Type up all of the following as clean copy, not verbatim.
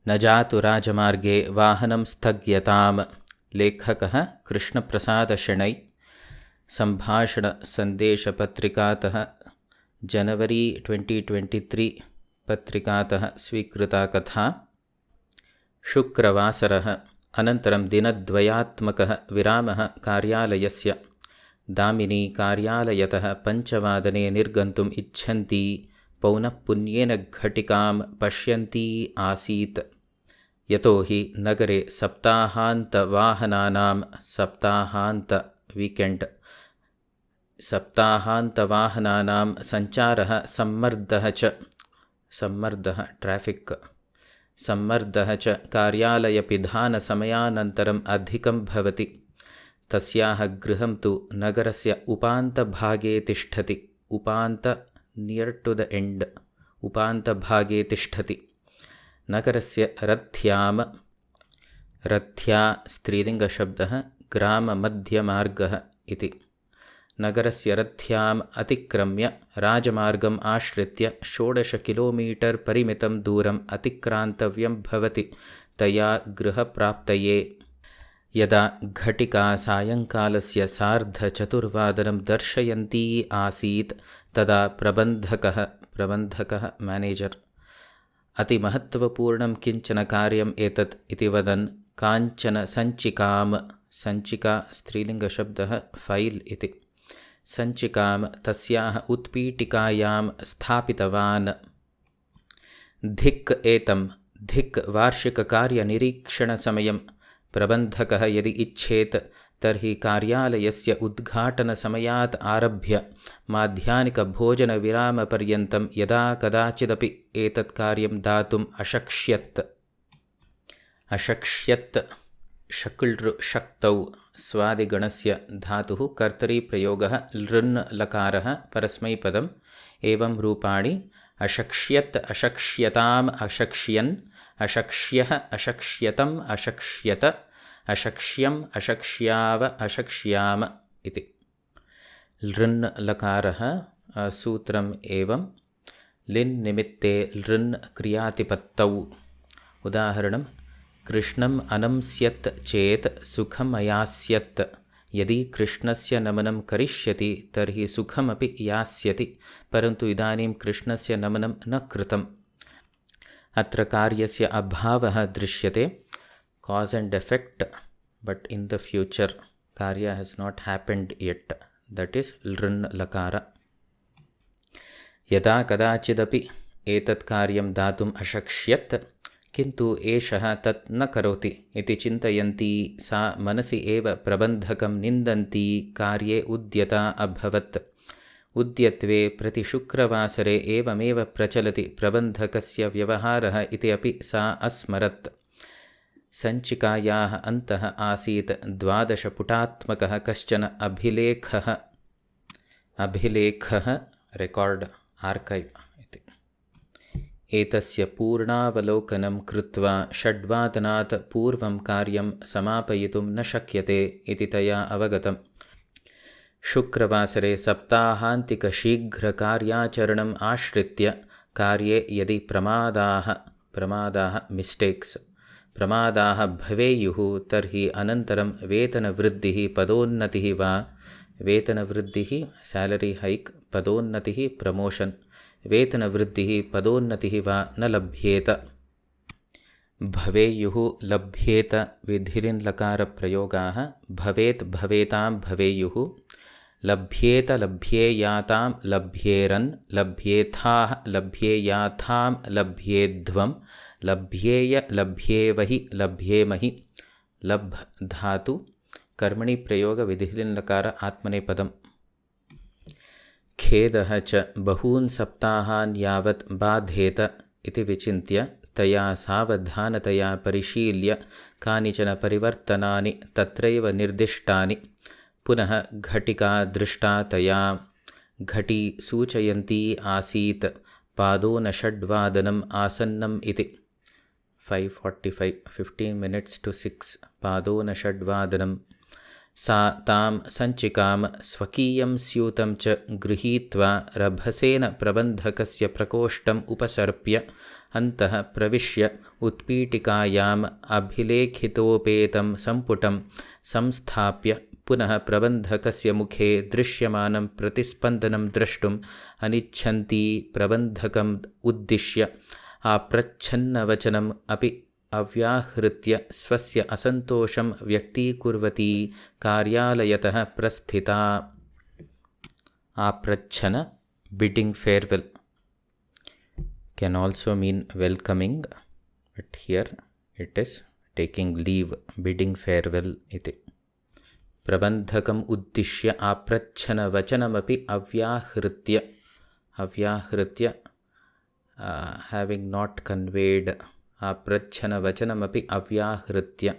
न जातु राजमार्गे वाहनं स्थग्यताम्। लेखकः कृष्णप्रसादशेणै। सम्भाषणसन्देशपत्रिकातः जनवरी 2023 पत्रिकातः स्वीकृता कथा। शुक्रवासरः अनन्तरं दिनद्वयात्मकः विरामः कार्यालयस्य। दामिनी कार्यालयतः 5 निर्गन्तुम् इच्छन्ती पौनःपुन्येन घटिकां पश्यन्ती आसीत्। यतो हि नगरे सप्ताहान्तवाहनानां सञ्चारः सम्मर्दः च कार्यालयपिधानसमयानन्तरम् अधिकं भवति। तस्याः गृहं तु नगरस्य उपान्तभागे तिष्ठति। उपान्तभागे तिष्ठति। नगरस्य रथ्या स्त्रीलिङ्गशब्दः ग्राममध्यमार्गः इति। नगरस्य रथ्याम् अतिक्रम्य राजमार्गम् आश्रित्य 16 किलोमीटर् परिमितं दूरम् अतिक्रान्तव्यं भवति तया गृहप्राप्तये। यदा घटिका सायङ्कालस्य 4:30 दर्शयन्ती आसीत् तदा प्रबन्धकः मैनेजर् अतिमहत्त्वपूर्णं किञ्चन कार्यम् एतत् इति वदन् काञ्चन सञ्चिका स्त्रीलिङ्गशब्दः फैल् इति सञ्चिकां तस्याः उत्पीठिकायां स्थापितवान्। धिक् वार्षिककार्यनिरीक्षणसमयं। प्रबन्धकः यदि इच्छेत् तर्हि कार्यालयस्य उद्घाटनसमयात् आरभ्य माध्याह्निकभोजनविरामपर्यन्तं यदा कदाचिदपि एतत् कार्यं दातुम् अशक्ष्यत्। शक्तौ स्वादिगणस्य धातुः कर्तरीप्रयोगः लृन् लकारः परस्मैपदम्। एवं रूपाणि अशक्ष्यत्, अशक्ष्यताम्, अशक्ष्यन्, अशक्ष्यः, अशक्ष्यतम्, अशक्ष्यत, अशक्ष्यम्, अशक्ष्याव, अशक्ष्याम इति। लृन् लकारः सूत्रम् एवं लिन् निमित्ते लृन् क्रियातिपत्तौ। उदाहरणं कृष्णम् अनंस्यत् चेत् सुखम् अयास्यत्। यदि कृष्णस्य नमनं करिष्यति तर्हि सुखमपि यास्यति, परन्तु इदानीं कृष्णस्य नमनं न कृतम्। अत्र कार्यस्य अभावः दृश्यते। Cause and effect, but in the future karya has not happened yet. That is लृन् लकार। यदा कदाचिदपि एतत् कार्यं दातुम् अशक्ष्यत्, किन्तु एषः तत् न करोति इति चिन्तयन्ती सा मनसि एव प्रबन्धकं निन्दन्ती कार्ये उद्यता अभवत्। उद्यत्वे प्रतिशुक्रवासरे एवमेव प्रचलति प्रबन्धकस्य व्यवहारः इति अपि सा अस्मरत्। सञ्चिकायाः अन्तः आसीत् 12 पुटात्मकः कश्चन अभिलेखः रेकार्ड् आर्कैव् इति। एतस्य पूर्णावलोकनं कृत्वा 6 वादनात् पूर्वं कार्यं समापयितुं न शक्यते इति तया अवगतम्। शुक्रवासरे सप्ताहान्तिकशीघ्रकार्याचरणम् आश्रित्य कार्ये यदि प्रमादाः भवेयुः तर्हि अनन्तरं वेतनवृद्धिः, पदोन्नतिः वा वेतनवृद्धिः सैलरी हैक्, पदोन्नतिः प्रमोशन्, वेतनवृद्धिः पदोन्नतिः वा न लभ्येत। भवेयुः लभ्येत विधिलिन् लकारप्रयोगाः। भवेत् भवेतां भवेयुः, लभ्येत लभ्येयातां लभ्येरन्, लभ्येथाः लभ्येयाथां लभ्येध्वं, लभ्येय लभ्येवहि लभ्येमहि। लभ् धातु कर्मणि प्रयोग विधिलिन् लकार आत्मनेपदम्। खेदः च बहून् सप्ताहान् यावत् बाधेत इति विचिन्त्य तया सावधानतया परिशील्य कानिचन परिवर्तनानि तत्रैव निर्दिष्टानि। पुनः घटिका दृष्टा तया। घटी सूचयन्ती आसीत् पादोनषड्वादनम् आसन्नम् इति। 5:45 15 minutes to 6 पादोनषड्वादनं। सा तां सञ्चिकां स्वकीयं स्यूतं च गृहीत्वा रभसेन प्रबन्धकस्य प्रकोष्ठम् उपसर्प्य अन्तः प्रविश्य उत्पीठिकायाम् अभिलेखितोपेतं सम्पुटं संस्थाप्य पुनः प्रबन्धकस्य मुखे दृश्यमानं प्रतिस्पन्दनं द्रष्टुम् अनिच्छन्ती प्रबन्धकम् उद्दिश्य आप्रच्छन्नवचनम् अपि अव्याहृत्य स्वस्य असन्तोषं व्यक्तीकुर्वती कार्यालयतः प्रस्थिता. आप्रच्छन bidding farewell can also mean welcoming, but here it is taking leave, bidding farewell iti. प्रबन्धकम् उद्दिश्य आप्रच्छन वचनमपि अव्याहृत्य having not conveyed, आप्रच्छन वचनमपि अव्याहृत्य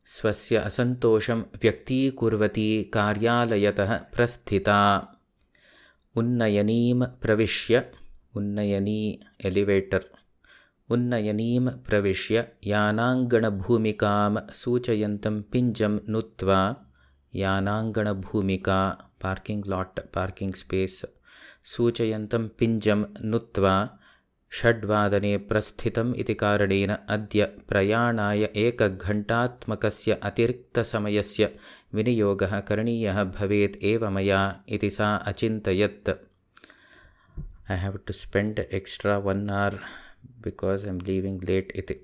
स्वस्य असन्तोषं व्यक्तीकुर्वती कार्यालयतः प्रस्थिता. उन्नयनीं प्रविश्य, उन्नयनी एलिवेटर्, उन्नयनीं प्रविश्य यानाङ्गणभूमिकां सूचयन्तं पिञ्जं नुत्वा, यानाङ्गणभूमिका पार्किङ्ग् लाट्, पार्किङ्ग् स्पेस्, सूचयन्तं पिञ्जं नुत्वा 6 वादने प्रस्थितम् इति कारणेन अद्य प्रयाणाय 1 घण्टात्मकस्य अतिरिक्तसमयस्य विनियोगः करणीयः भवेत् एव मया इति सा अचिन्तयत्. I have to spend extra 1 hour because I am leaving late इति.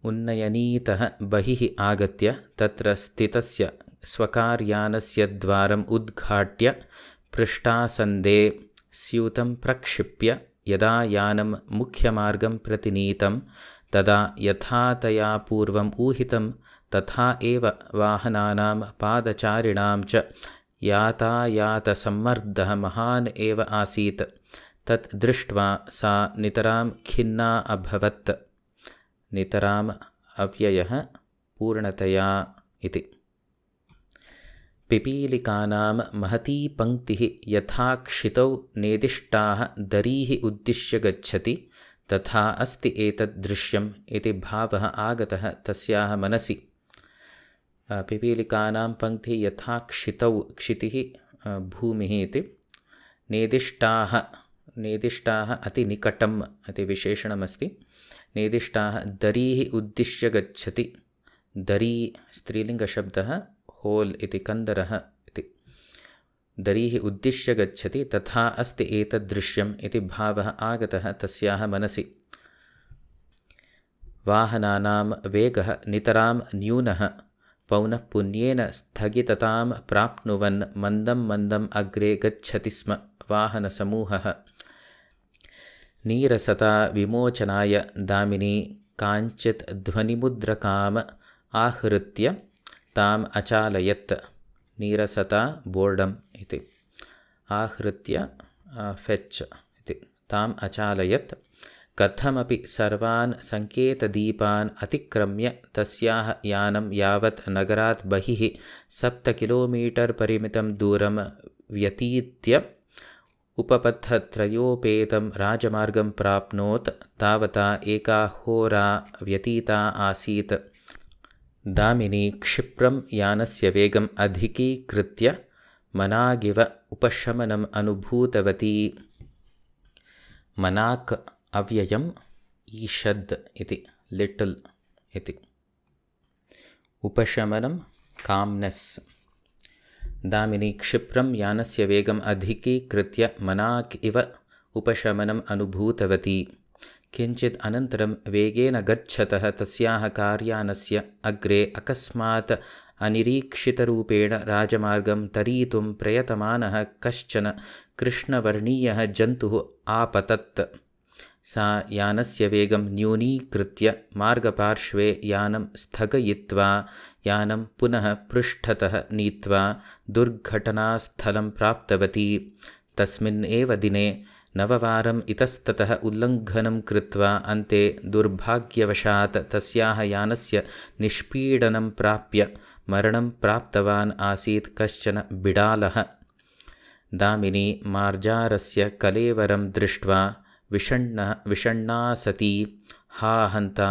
उन्नयनीतः बहिः आगत्य तत्र स्थितस्य स्वकार्यानस्य द्वारम् उद्घाट्य पृष्ठासन्दे स्यूतं प्रक्षिप्य यदा यानं मुख्यमार्गं प्रति नीतं तदा यथा तया पूर्वम् ऊहितं तथा एव वाहनानां पादचारिणां च यातायातसम्मर्दः महान् एव आसीत्. तत् दृष्ट्वा सा नितरां खिन्ना अभवत्. नितराम् अव्ययः पूर्णतया इति. पिपीलिकानां महती पङ्क्तिः यथाक्षितौ नेदिष्टाः दरीः उद्दिश्य गच्छति तथा अस्ति एतद् दृश्यम् इति भावः आगतः तस्याः मनसि. पिपीलिकानां पङ्क्तिः यथाक्षितौ, क्षितिः भूमिः इति. नेदिष्टाः अतिनिकटम् इति विशेषणमस्ति. नेदिष्टाः दरीः उद्दिश्य गच्छति. दरी स्त्रीलिङ्गशब्दः, होल् इति कन्दरः इति. दरीः उद्दिश्य गच्छति तथा अस्ति एतद्दृश्यम् इति भावः आगतः तस्याः मनसि. वाहनानां वेगः नितरां न्यूनः पौनःपुन्येन स्थगिततां प्राप्नुवन् मन्दं मन्दम् अग्रे गच्छति स्म वाहनसमूहः. नीरसता विमोचनाय दामिनी काञ्चित् ध्वनिमुद्रकाम् आहृत्य ताम् अचालयत्. नीरसता बोर्डम् इति. आहृत्य फेच् इति. ताम् अचालयत्. कथमपि सर्वान् सङ्केतदीपान् अतिक्रम्य तस्याः यानं यावत् नगरात् बहिः 7 किलोमीटर् परिमितं दूरं व्यतीत्य उपपथत्रयोपेतं राजमार्गं प्राप्नोत् तावता 1 होरा व्यतीता आसीत्. दामिनी क्षिप्रं यानस्य वेगम् अधिकीकृत्य मनागिव उपशमनम् अनुभूतवती. मनाक् अव्ययम् ईषद् इति, लिटल् इति. उपशमनं काम्नेस्. दामिनी क्षिप्रं यानस्य वेगम् अधिकीकृत्य मनाक् इव उपशमनम् अनुभूतवती. किञ्चित् अनन्तरं वेगेन गच्छतः तस्याः कार्यानस्य अग्रे अकस्मात् अनिरीक्षितरूपेण राजमार्गं तरीतुं प्रयतमानः कश्चन कृष्णवर्णीयः जन्तुः आपतत्. सा यानस्य वेगं न्यूनीकृत्य मार्गपार्श्वे यानं स्थगयित्वा यानं पुनः पृष्ठतः नीत्वा दुर्घटनास्थलं प्राप्तवती. तस्मिन् एव दिने 9 वारम् इतस्ततः उल्लङ्घनं कृत्वा अन्ते दुर्भाग्यवशात् तस्याः यानस्य निष्पीडनं प्राप्य मरणं प्राप्तवान् आसीत् कश्चन बिडालः. दामिनी मार्जारस्य कलेवरं दृष्ट्वा विषण्णा सती हा हन्ता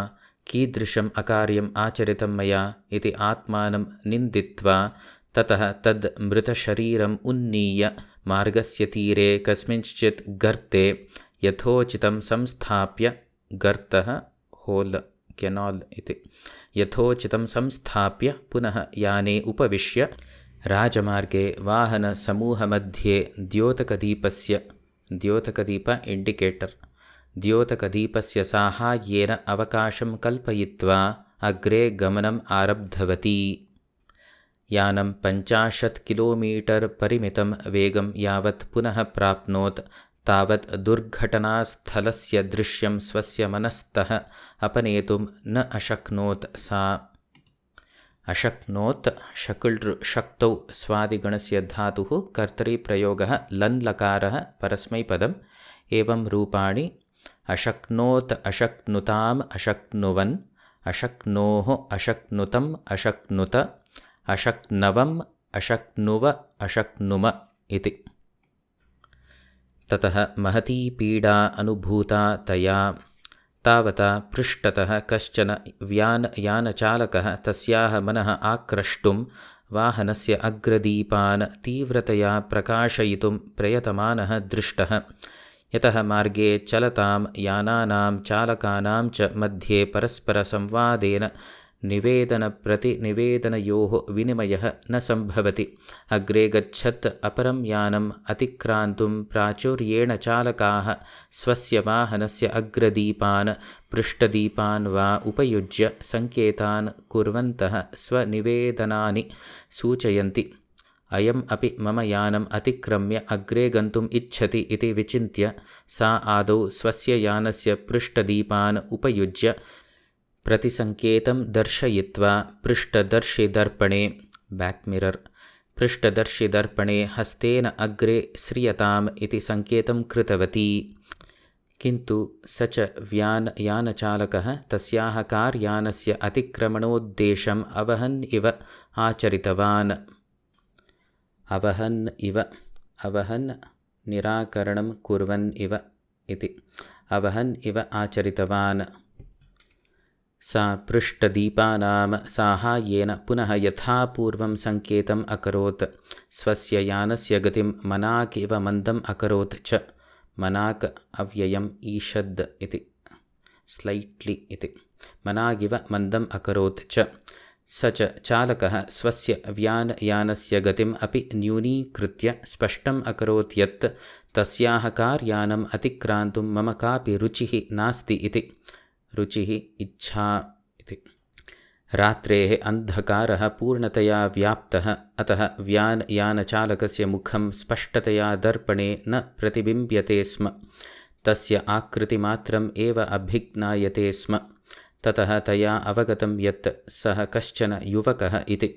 कीदृशम् अकार्यम् आचरितं मया इति आत्मानं निन्दित्वा ततः तद् मृतशरीरम् उन्नीय मार्गस्य तीरे कस्मिंश्चित् गर्ते यथोचितं संस्थाप्य, गर्तः होल् केनाल् इति, यथोचितं संस्थाप्य पुनः याने उपविश्य राजमार्गे वाहनसमूहमध्ये द्योतकदीप इण्डिकेटर् द्योतकदीपस्य साहाय्येन अवकाशं कल्पयित्वा अग्रे गमनम् आरब्धवती। यानं 50 किलोमीटर् परिमितं वेगं यावत् पुनः प्राप्नोत् तावत् दुर्घटनास्थलस्य दृश्यं स्वस्य मनस्तः अपनेतुं न अशक्नोत्। सा अशक्नोत् शक्तौ स्वादिगणस्य धातुः कर्तरिप्रयोगः लन् लकारः परस्मैपदम्। एवं रूपाणि अशक्नोत्, अशक्नुताम्, अशक्नुवन्, अशक्नोः, अशक्नुतम्, अशक्नुत, अशक्नवम्, अशक्नुव, अशक्नुम इति। ततः महती पीडा अनुभूता तया। तावता पृष्ठतः कश्चन यानचालकः तस्याः मनः आक्रष्टुं वाहनस्य अग्रदीपान् तीव्रतया प्रकाशयितुं प्रयतमानः दृष्टः। यतः मार्गे चलतां यानानां चालकानां च मध्ये परस्परसंवादेन निवेदनप्रतिनिवेदनयोः विनिमयः न सम्भवति। अग्रे गच्छत् अपरं यानम् अतिक्रान्तुं प्राचुर्येण चालकाः स्वस्य वाहनस्य अग्रदीपान् पृष्ठदीपान् वा उपयुज्य सङ्केतान् कुर्वन्तः स्वनिवेदनानि सूचयन्ति। अयम् अपि मम यानम् अतिक्रम्य अग्रे गन्तुम् इच्छति इति विचिन्त्य सा आदौ स्वस्य यानस्य पृष्ठदीपान् उपयुज्य प्रतिसङ्केतं दर्शयित्वा पृष्ठदर्शिदर्पणे पृष्ठदर्शिदर्पणे हस्तेन अग्रे श्रियताम् इति सङ्केतं कृतवती। किन्तु स च यानचालकः तस्याः कार्यानस्य अतिक्रमणोद्देशम् अवहन् इव आचरितवान्। अवहन् निराकरणं कुर्वन् इव इति, अवहन् इव आचरितवान्। सा पृष्ठदीपानां साहाय्येन पुनः यथापूर्वं सङ्केतम् अकरोत्। स्वस्य यानस्य गतिं मनाक् इव मन्दम् अकरोत् च। मनाक् अव्ययम् ईषद् इति, स्लैट्लि इति, मनागिव मन्दम् अकरोत् च। स च चालकः स्वस्य यानस्य गतिम् अपि न्यूनीकृत्य स्पष्टम् अकरोत् यत् तस्याः कार्यानम् अतिक्रान्तुं मम कापि रुचिः नास्ति इति। रुचिः इच्छा इति। रात्रेः अन्धकारः पूर्णतया व्याप्तः, अतः यानचालकस्य मुखं स्पष्टतया दर्पणे न प्रतिबिम्ब्यते स्म। तस्य आकृतिमात्रम् एव अभिज्ञायते स्म। ततः तया अवगतं यत् सः कश्चन युवकः इति।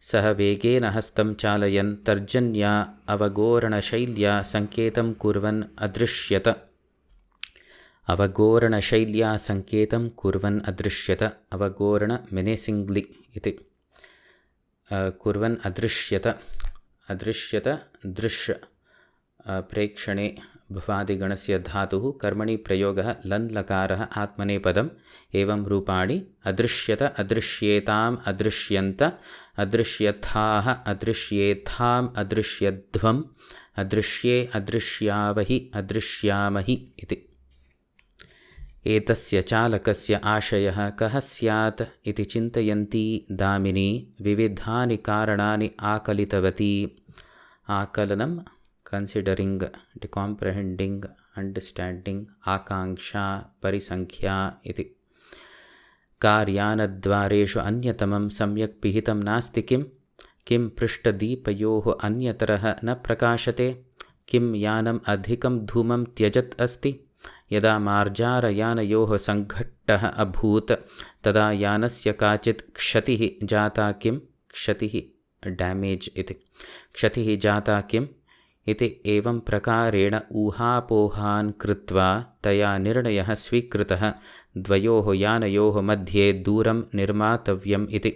सः वेगेन हस्तं चालयन् तर्जन्या अवगोरणशैल्या सङ्केतं कुर्वन् अदृश्यत। अवगोरण मेनेसिङ्ग्लि इति, कुर्वन् अदृश्यत दृश्य प्रेक्षणे भवादिगणस्य धातुः कर्मणि प्रयोगः लन् लकारः आत्मनेपदम्। एवं रूपाणि अदृश्यत, अदृश्येताम्, अदृश्यन्त, अदृश्यथाः, अदृश्येथाम्, अदृश्यध्वम्, अदृश्ये, अदृश्यावहि, अदृश्यामहि इति। एतस्य चालकस्य आशयः कः स्यात् इति चिन्तयन्ती दामिनी विविधानि कारणानि आकलितवती। आकलनं कन्सिडरिङ्ग्, डिकाम्प्रहेण्डिङ्ग्, अण्डर्स्टाण्डिङ्ग्, आकाङ्क्षा, परिसङ्ख्या इति। कार्यानद्वारेषु अन्यतमं सम्यक् पिहितं नास्ति किम्? किं पृष्ठदीपयोः अन्यतरः न प्रकाशते? किं यानम् अधिकं धूमं त्यजत् अस्ति? यदा मार्जारयानयोः सङ्घट्टः अभूत् तदा यानस्य काचित् क्षतिः जाता किम्? क्षतिः डैमेज् इति। क्षतिः जाता किम् इति एवं प्रकारेण ऊहापोहान् कृत्वा तया निर्णयः स्वीकृतः द्वयोः यानयोः मध्ये दूरं निर्मातव्यम् इति।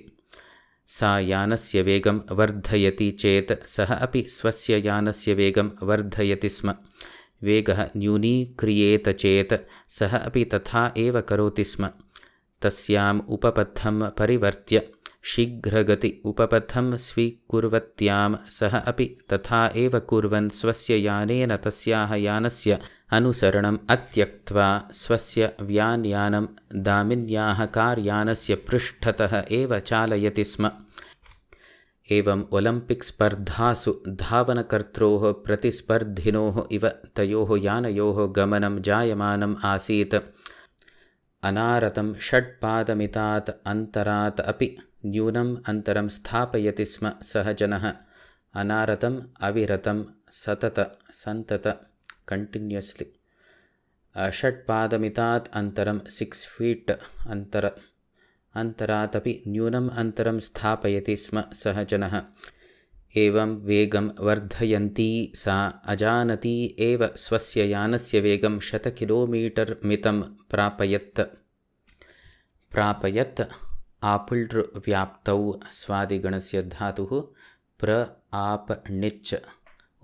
सा यानस्य वेगं वर्धयति चेत् सः अपि स्वस्य यानस्य वेगं वर्धयति स्म। वेगः न्यूनीक्रियेत चेत् सः अपि तथा एव करोति स्म। तस्याम् उपपथं परिवर्त्य शीघ्रगति उपपथं स्वीकुर्वत्यां सः अपि तथा एव कुर्वन् स्वस्य यानेन तस्याः यानस्य अनुसरणम् अत्यक्त्वा स्वस्य व्यानयानं दामिन्याः कार्यानस्य पृष्ठतः एव चालयति स्म। एवम् ओलम्पिक् स्पर्धासु धावनकर्त्रोः प्रतिस्पर्धिनोः इव तयोः यानयोः गमनं जायमानम् आसीत्। अनारतं षट्पादमितात् अन्तरात् अपि न्यूनम् अन्तरं स्थापयति स्म सः जनः। अनारतम् अविरतं सन्तत कंटिन्यूस्लि षट्पादमितात् अन्तरं 6 फीट् अन्तरात् अपि न्यूनम् अन्तरं स्थापयति स्म सः जनः। एवं वेगं वर्धयन्ती सा अजानती एव स्वस्य यानस्य वेगं 100 किलोमीटर् मितं प्रापयत्। आपुल् व्याप्तौ स्वादिगणस्य धातुः प्र आप णिच्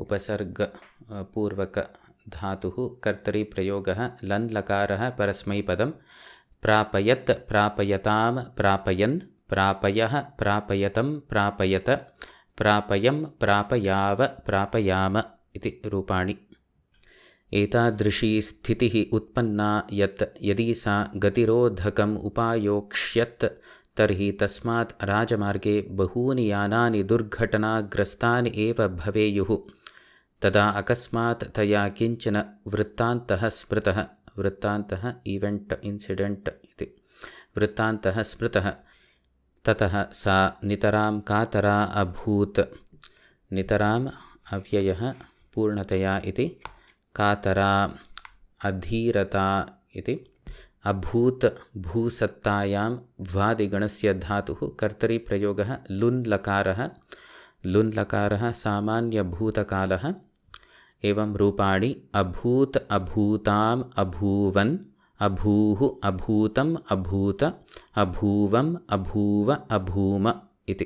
उपसर्गपूर्वक धातुः कर्तरि प्रयोगः लन् लकारः परस्मैपदं प्रापयत् प्रापयतां प्रापयन् प्रापयः प्रापयतं प्रापयत प्रापयं प्रापयाव प्रापयाम इति रूपाणि। एतादृशी स्थितिः उत्पन्ना यत् यदि सा गतिरोधकम् उपायोक्ष्यत् तर्हि तस्मात् राजमार्गे बहूनि यानानि दुर्घटनाग्रस्तानि एव भवेयुः। तदा अकस्मात् तया किञ्चन वृत्तान्तः स्मृतः। वृत्तान्तः इवेण्ट् इन्सिडेण्ट् इति वृत्तान्तः स्मृतः। ततः सा नितरां कातरा अभूत्। नितराम् अव्ययः पूर्णतया इति कातरा अधीरता इति अभूत् भूसत्तायां भ्वादिगणस्य धातुः कर्तरि प्रयोगः लुन् लकारः सामान्यभूतकालः। एवं रूपाणि अभूत् अभूताम् अभूवन् अभूः अभूतम् अभूत अभूवम् अभूव अभूम इति।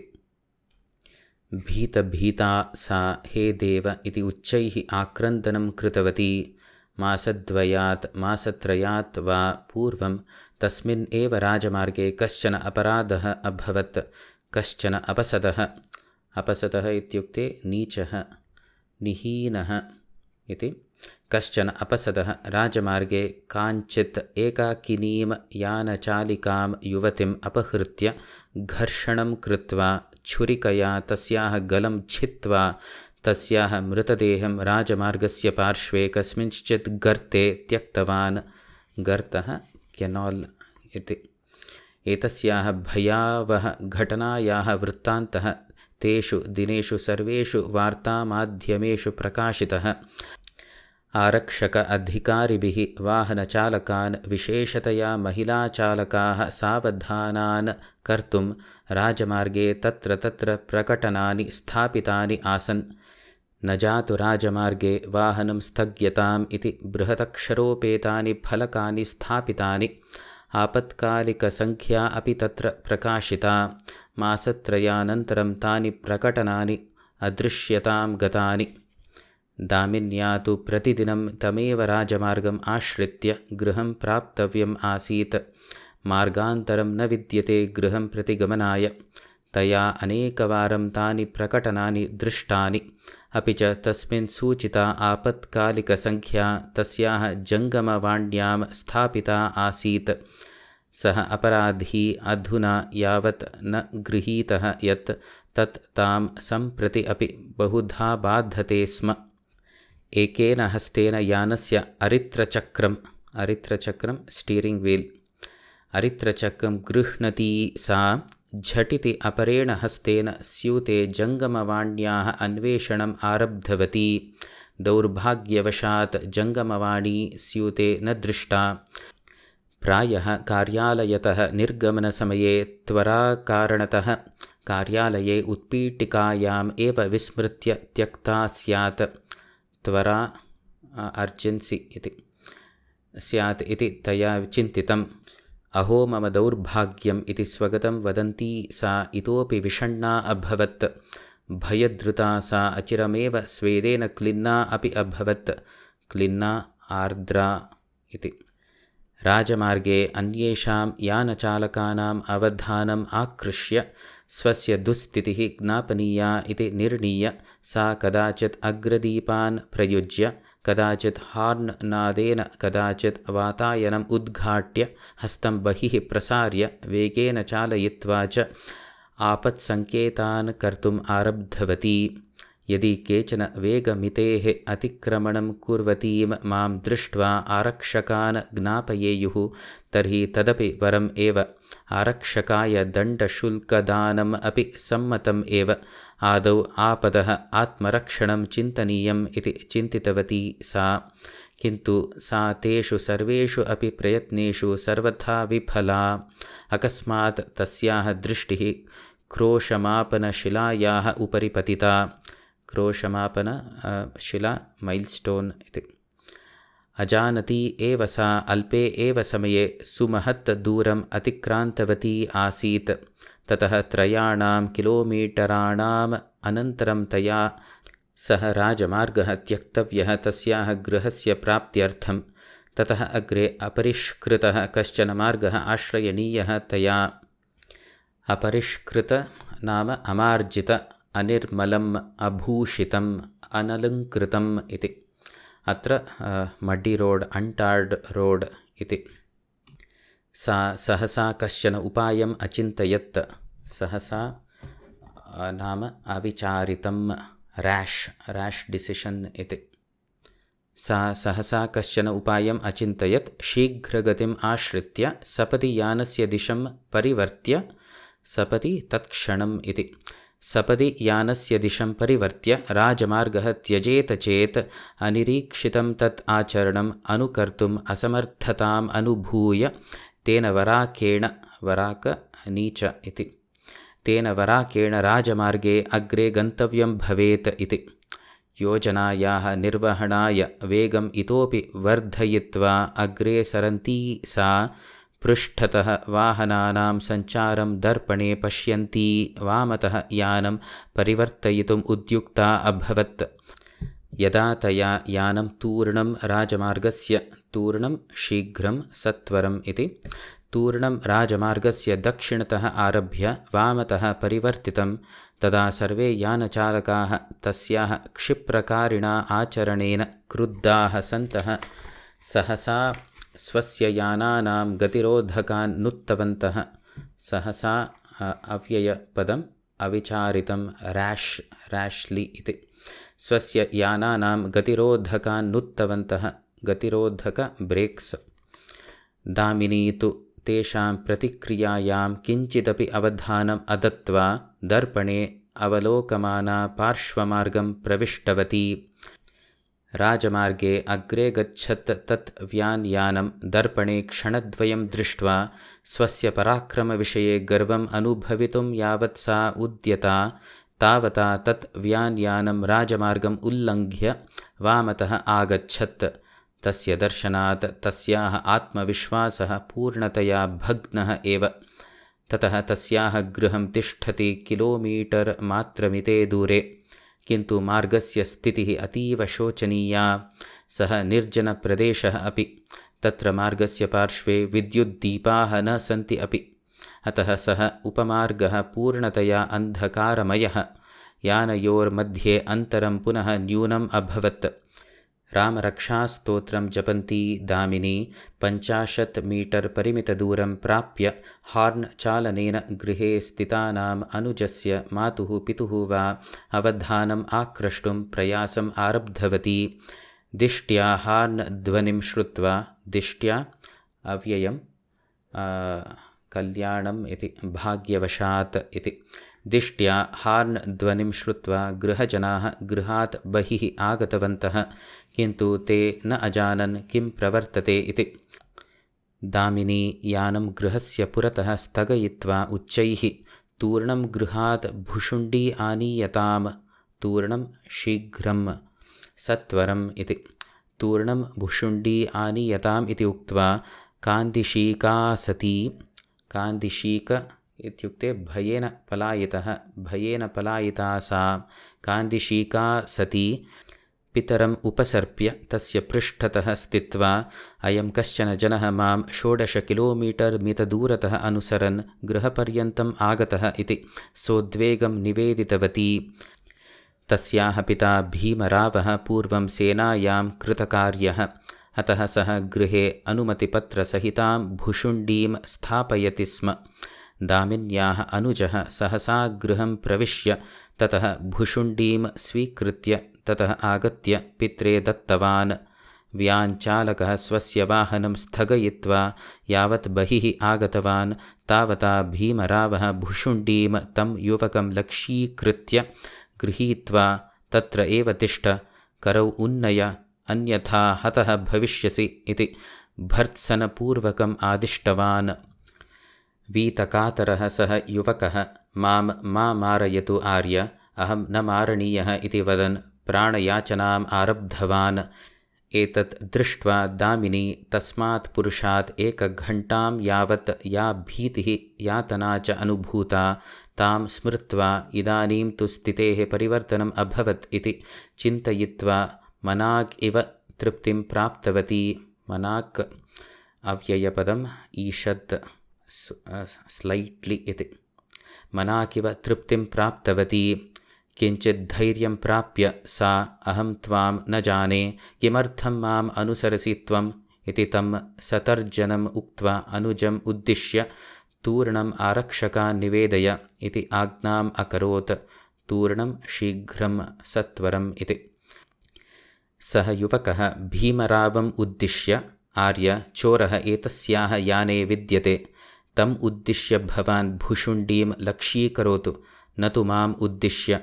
भीता सा हे देव इति उच्चैः आक्रन्दनं कृतवती। मासत्रयात् वा पूर्वं तस्मिन् एव राजमार्गे कश्चन अपराधः अभवत्। कश्चन अपसदः इत्युक्ते नीचः निहीनः इति। कश्चन अपसदः राजमार्गे काञ्चित् एकाकिनीं यानचालिकां युवतिम् अपहृत्य घर्षणं कृत्वा छुरिकया तस्याः गलं छित्त्वा तस्याः मृतदेहं राजमार्गस्य पार्श्वे कस्मिंश्चित् गर्ते त्यक्तवान्। गर्तः केनाल् इति। एतस्याः भयावह घटनायाः वृत्तान्तः तेषु दिनेषु सर्वेषु वार्तामाध्यमेषु प्रकाशितः। आरक्षक अधिकारिभिः वाहनचालकान् विशेषतया महिलाचालकाः सावधानान् कर्तुं राजमार्गे तत्र प्रकटनानि स्थापितानि आसन्। न जातु राजमार्गे वाहनं स्थग्यताम् इति बृहदक्षरोपेतानि फलकानि स्थापितानि। आपत्कालिकसङ्ख्या अपि तत्र प्रकाशिता। मासत्रयानन्तरं तानि प्रकटनानि अदृश्यतां गतानि। दामिन्या तु प्रतिदिनं तमेव राजमार्गम् आश्रित्य गृहं प्राप्तव्यम् आसीत्। मार्गान्तरं न विद्यते गृहं प्रति गमनाय। तया अनेकवारं तानि प्रकटनानि दृष्टानि। अपि च तस्मिन् सूचिता आपत्कालिकसङ्ख्या तस्याः जङ्गमवाण्यां स्थापिता आसीत्। सः अपराधी अधुना यावत् न गृहीतः यत् तत् तां सम्प्रति अपि बहुधा बाधते स्म। एकेन हस्तेन यानस्य अरित्रचक्रं स्टीरिङ्ग् व्हील् अरित्रचक्रं गृह्णती सा झटिति अपरेण हस्तेन स्यूते जङ्गमवाण्याः अन्वेषणम् आरब्धवती। दौर्भाग्यवशात् जङ्गमवाणी स्यूते न दृष्टा। प्रायः कार्यालयतः निर्गमनसमये त्वराकारणतः कार्यालये उत्पीठिकायाम् एव विस्मृत्य त्यक्ता स्यात्। त्वरा अर्जेन्सि इति स्यात् इति तया चिन्तितम्। अहो मम दौर्भाग्यम् इति स्वगतं वदन्ती सा इतोपि विषण्णा अभवत्। भयधृता सा अचिरमेव स्वेदेन क्लिन्ना अपि अभवत्। क्लिन्ना आर्द्रा इति। राजमार्गे अन्येषां यानचालकानाम् अवधानम् आकृष्य स्वस्य दुःस्थितिः ज्ञापनीया इति निर्णीय सा कदाचित् अग्रदीपान् प्रयुज्य, कदाचित् हार्न् नादेन, कदाचित् वातायनम् उद्घाट्य हस्तं बहिः प्रसार्य वेगेन चालयित्वा च आपत्सङ्केतान् कर्तुम् आरब्धवती। यदि केचन वेगमितेः अतिक्रमणं कुर्वतीं मां दृष्ट्वा आरक्षकान् ज्ञापयेयुः तर्हि तदपि वरम् एव। आरक्षकाय दण्डशुल्कदानम् अपि सम्मतम् एव। आदौ आपदः आत्मरक्षणं चिन्तनीयम् इति चिन्तितवती सा, किन्तु सा तेषु सर्वेषु अपि प्रयत्नेषु सर्वथा विफला। अकस्मात् तस्याः दृष्टिः क्रोशमापनशिलायाः उपरि पतिता। क्रोशमापन शिला मैल्स्टोन् इति। अजानती एव सा अल्पे एव समये सुमहत् दूरम् अतिक्रान्तवती आसीत्। ततः 3 किलोमीटराणाम् अनन्तरं तया सः राजमार्गः त्यक्तव्यः तस्याः गृहस्य प्राप्त्यर्थं। ततः अग्रे अपरिष्कृतः कश्चन मार्गः आश्रयणीयः तया। अपरिष्कृत नाम अमार्जित, अनिर्मलम्, अभूषितम्, अनलङ्कृतम् इति। अत्र मड्डी रोड्, अण्टार्ड् रोड् इति। सा सहसा कश्चन उपायम् अचिन्तयत्। सहसा नाम अविचारितं, रैश् डिसिशन् इति। सा सहसा कश्चन उपायम् अचिन्तयत्। शीघ्रगतिम् आश्रित्य सपदि यानस्य दिशं परिवर्त्य, सपदि तत्क्षणम् इति। सपदि यानस्य दिशं परिवर्त्य राजमार्गः त्यजेत चेत् अनिरीक्षितं तत् आचरणम् अनुकर्तुम् असमर्थताम् अनुभूय तेन वराकेण, वराक नीच इति, तेन वराकेण राजमार्गे अग्रे गन्तव्यं भवेत् इति। योजनायाः निर्वहणाय वेगम् इतोपि वर्धयित्वा अग्रे सरन्ती सा पृष्ठतः वाहनानां सञ्चारं दर्पणे पश्यन्ती वामतः यानं परिवर्तयितुम् उद्युक्ता अभवत्। यदा तया यानं तूर्णं राजमार्गस्य, तूर्णं शीघ्रं सत्वरम् इति, तूर्णं राजमार्गस्य दक्षिणतः आरभ्य वामतः परिवर्तितं, तदा सर्वे यानचालकाः तस्याः क्षिप्रकारिणा आचरणेन क्रुद्धाः सन्तः सहसा स्वस्य यानानां गतिरोधकान् नुत्तवन्तः। सहसा अव्ययपदम्, अविचारितं, रैश्लि इति। स्वस्य यानानां गतिरोधकान् नुत्तवन्तः, गतिरोधक ब्रेक्स्। दामिनी तु तेषां प्रतिक्रियायां किञ्चिदपि अवधानम् अदत्त्वा दर्पणे अवलोकमाना पार्श्वमार्गं प्रविष्टवती। राजमार्गे अग्रे गच्छत् तत् व्यानयानं दर्पणे क्षणद्वयं दृष्ट्वा स्वस्य पराक्रमविषये गर्वम् अनुभवितुं यावत् सा उद्यता, तावता तत् व्यानयानं राजमार्गम् उल्लङ्घ्य वामतः आगच्छत्। तस्य दर्शनात् तस्याः आत्मविश्वासः पूर्णतया भग्नः एव। ततः तस्याः गृहं तिष्ठति किलोमीटर् मात्रमिते दूरे, किन्तु मार्गस्य स्थितिः अतीव शोचनीया। सः निर्जनप्रदेशः अपि। तत्र मार्गस्य पार्श्वे विद्युद्दीपाः न सन्ति अपि। अतः सः उपमार्गः पूर्णतया अन्धकारमयः। यानयोर्मध्ये अन्तरं पुनः न्यूनम् अभवत्। रामरक्षास्तोत्रं जपन्ती दामिनी 50 मीटर् परिमितदूरं प्राप्य हार्न् चालनेन गृहे स्थितानाम् अनुजस्य मातुः पितुः वा अवधानम् आक्रष्टुं प्रयासम् आरब्धवती। दिष्ट्या हार्न् ध्वनिं श्रुत्वा, दिष्ट्या अव्ययं कल्याणम् इति, भाग्यवशात् इति। दिष्ट्या हार्न् ध्वनिं श्रुत्वा गृहजनाः गृहात् बहिः आगतवन्तः, किन्तु ते न अजानन् किं प्रवर्तते इति। दामिनी यानं गृहस्य पुरतः स्थगयित्वा उच्चैः, तूर्णं गृहात् भुशुण्डी आनीयताम्, तूर्णं शीघ्रं सत्वरम् इति, तूर्णं भुशुण्डी आनीयताम् इति उक्त्वा कान्दिशीका सती, कान्दिशीक इत्युक्ते भयेन पलायितः, भयेन पलायिता सा, कान्दिशीका सती पितरम् उपसर्प्य तस्य पृष्ठतः स्थित्वा अयं कश्चन जनः मां 16 किलोमीटर् मितदूरतः अनुसरन् गृहपर्यन्तम् आगतः इति सोद्वेगं निवेदितवती। तस्याः पिता भीमरावः पूर्वं सेनायां कृतकार्यः, अतः सः गृहे अनुमतिपत्रसहितां भुशुण्डीं स्थापयति स्म। दामिन्याः अनुजः सहसा गृहं प्रविश्य ततः भुशुण्डीं स्वीकृत्य ततः आगत्य पित्रे दत्तवान्। व्याञ्चालकः स्वस्य वाहनं स्थगयित्वा यावत् बहिः आगतवान् तावता भीमरावः भुशुण्डीं तं युवकं लक्ष्यीकृत्य गृहीत्वा तत्र एव तिष्ठ, करौ उन्नय, अन्यथा हतः भविष्यसि इति भर्त्सनपूर्वकम् आदिष्टवान्। वीतकातरः सः युवकः मां मा मारयतु आर्य, अहं न मारणीयः इति वदन् प्राणयाचनाम् आरब्धवान्। एतत् दृष्ट्वा दामिनी तस्मात् पुरुषात् 1 घण्टां यावत् या भीतिः यातना च अनुभूता तां स्मृत्वा इदानीं तु स्थितेः परिवर्तनम् अभवत् इति चिन्तयित्वा मनाक् इव तृप्तिं प्राप्तवती। मनाक् अव्ययपदम्, ईषत् स्लैट्लि इति। मनाकिव तृप्तिं प्राप्तवती। किञ्चित् धैर्यं प्राप्य सा अहं त्वां न जाने, किमर्थं माम् अनुसरसि त्वम् इति तं सतर्जनम् उक्त्वा अनुजम् उद्दिश्य तूर्णम् आरक्षकान् निवेदय इति आज्ञाम् अकरोत्। तूर्णं शीघ्रं सत्वरम् इति। सः युवकः भीमरावम् उद्दिश्य आर्य, चोरः एतस्याः याने विद्यते, तम् उद्दिश्य भवान् भुशुण्डीं लक्ष्यीकरोतु, न तु माम् उद्दिश्य।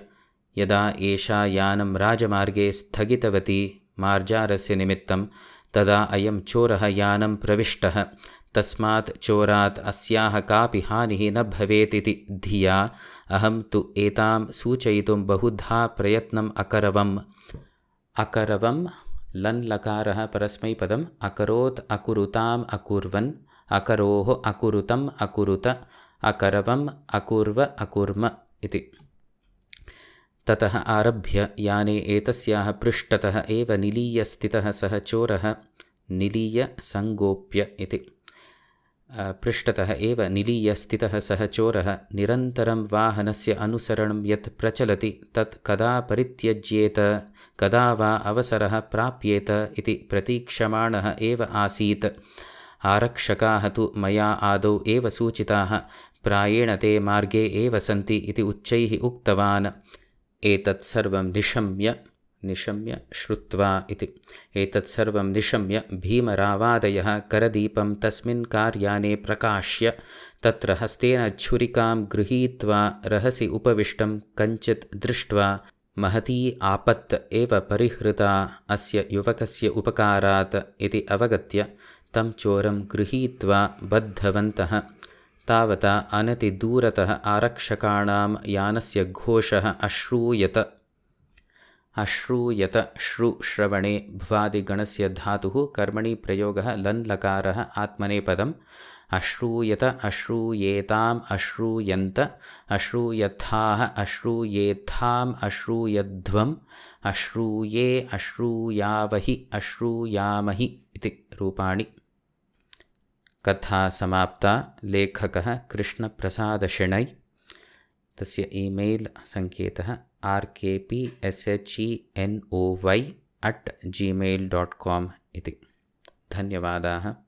यदा एषा यानं राजमार्गे स्थगितवती मार्जारस्य निमित्तं तदा अयं चोरः यानं प्रविष्टः। तस्मात् चोरात् अस्याः कापि हानिः न भवेत् इति धिया अहं तु एतां सूचयितुं बहुधा प्रयत्नम् अकरवम्। अकरवं लन् लकारः परस्मैपदम् अकरोत् अकुरुताम् अकुर्वन्, अकरोः अकुरुतम् अकुरुत, अकरवम् अकुर्व अकुर्म इति। ततः आरभ्य याने एतस्याः पृष्ठतः एव निलीय स्थितः सः चोरः, निलीय संगोप्य इति। पृष्ठतः एव निलीय स्थितः सः चोरः निरन्तरं वाहनस्य अनुसरणं यत् प्रचलति तत् कदा परित्यज्येत, कदा वा अवसरः प्राप्येत इति प्रतीक्षमाणः एव आसीत्। आरक्षकाः तु मया आदौ एव सूचिताः, प्रायेण ते मार्गे एव सन्ति इति उच्चैः उक्तवान्। एतत् सर्वं निशम्य श्रुत्वा इति। एतत् सर्वं निशम्य भीमरावादयः करदीपं तस्मिन् कार्याने प्रकाश्य तत्र हस्तेन छुरिकां गृहीत्वा रहसि उपविष्टं कञ्चित् दृष्ट्वा महती आपत् एव परिहृता अस्य युवकस्य उपकारात् इति अवगत्य तं चोरं गृहीत्वा बद्धवन्तः। तावता अनतिदूरतः आरक्षकाणां यानस्य घोषः अश्रूयत। श्रुश्रवणे भ्वादिगणस्य धातुः कर्मणि प्रयोगः लन् लकारः आत्मनेपदम्। अश्रूयत, अश्रूयेताम्, अश्रूयन्त, अश्रूयथाः, अश्रूयेथाम्, अश्रूयध्वम्, अश्रूये, अश्रूयावहि, अश्रूयामहि इति रूपाणि। कथा समाप्ता। लेखकः कृष्णप्रसादशेणै। तस्य ईमेल् सङ्केतः rkpshenoy@gmail.com इति। धन्यवादाः।